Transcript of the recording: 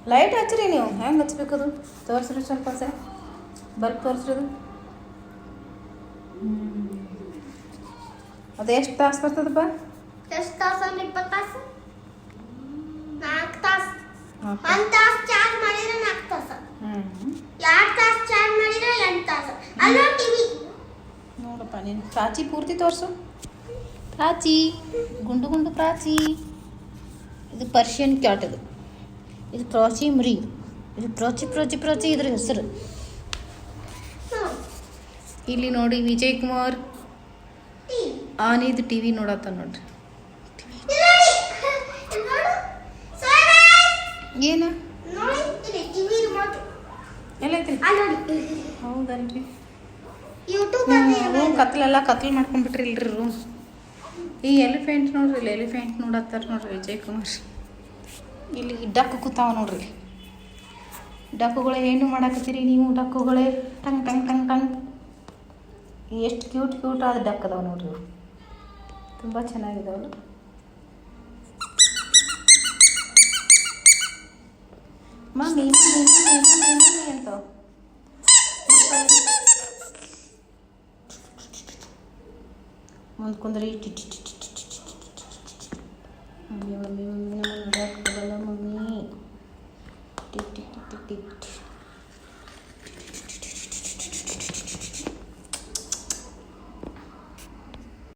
light ಹಚ್ಚಿರಿ ನೀವು ಹೆಂಗೆ ಹಚ್ಬೇಕದು ತೋರಿಸ್ರಿ ಸ್ವಲ್ಪ ಸರ್ ಬಲ್ಬ್ ತೋರಿಸ್ರಿ ಅದು ಅದು ಎಷ್ಟು ತಾಸು ಬರ್ತದಪ್ಪ ಎಷ್ಟು ತಾಸು ಅಂದ್ರೆ 20 ತಾಸು 4 ತಾಸು ಓಕೆ 1 ತಾಸು ಚಾರ್ಜ್ ಮಾಡಿದ್ರೆ 4 ತಾಸು 2 ತಾಸು ಚಾರ್ಜ್ ಮಾಡಿದ್ರೆ 8 ತಾಸು ಅಲ್ಲೋ ಟಿವಿ ನೋಡಪ್ಪ ನೀನು ಪ್ರಾಚಿ ಪೂರ್ತಿ ತೋರಿಸು ಪ್ರಾಚಿ ಗುಂಡು ಗುಂಡು ಪ್ರಾಚಿ ಇದು ಪರ್ಷಿಯನ್ ಕ್ಯಾಟ್ ಇದು ಪ್ರಾಚಿ ಮರಿ ಇದು ಪ್ರಾಚಿ ಪ್ರಾಚಿ ಪ್ರಾಚಿ ಇದ್ರ ಹೆಸರು ಇಲ್ಲಿ ನೋಡಿ ವಿಜಯ್ ಕುಮಾರ್ ಆನಿದು ಟಿ ವಿ ನೋಡತ್ತ ನೋಡ್ರಿ ಏನು ಎಲ್ಲ ಐತಿ ಹೌದಲ್ರಿ ರೂಮ್ ಕತ್ಲೆಲ್ಲ ಕತ್ಲು ಮಾಡ್ಕೊಂಡ್ಬಿಟ್ರಿ ಇಲ್ರಿ ರೂಮ್ ಈ ಎಲಿಫೆಂಟ್ ನೋಡ್ರಿ ಇಲ್ಲಿ ಎಲಿಫೆಂಟ್ ನೋಡತ್ತಾರ ನೋಡ್ರಿ ವಿಜಯ್ ಕುಮಾರ್ ಇಲ್ಲಿ ಡಕ್ ಕೂತಾವ ನೋಡ್ರಿ ಡಕ್ಕುಗಳೇ ಏನು ಮಾಡಾಕತ್ತೀರಿ ನೀವು ಡಕ್ಕುಗಳೇ ಟಂಗ್ ಟಂಗ್ ಟಂಗ್ ಟಂಗ್ ಎಷ್ಟು ಕ್ಯೂಟ್ ಕ್ಯೂಟ್ ಆದ ಡಕ್ ಅದಾವ ನೋಡ್ರಿ ಇವು ತುಂಬ ಚೆನ್ನಾಗಿದಾವಲ್ಲ ಮಮ್ಮಿ ಮಮ್ಮಿ ಮಮ್ಮಿ ಮಮ್ಮಿ ಅಂತವ ಮುಂದೆ ಕುಂದ್ರಿ ಮಮ್ಮಿ ಮಮ್ಮಿ ಮಮ್ಮಿ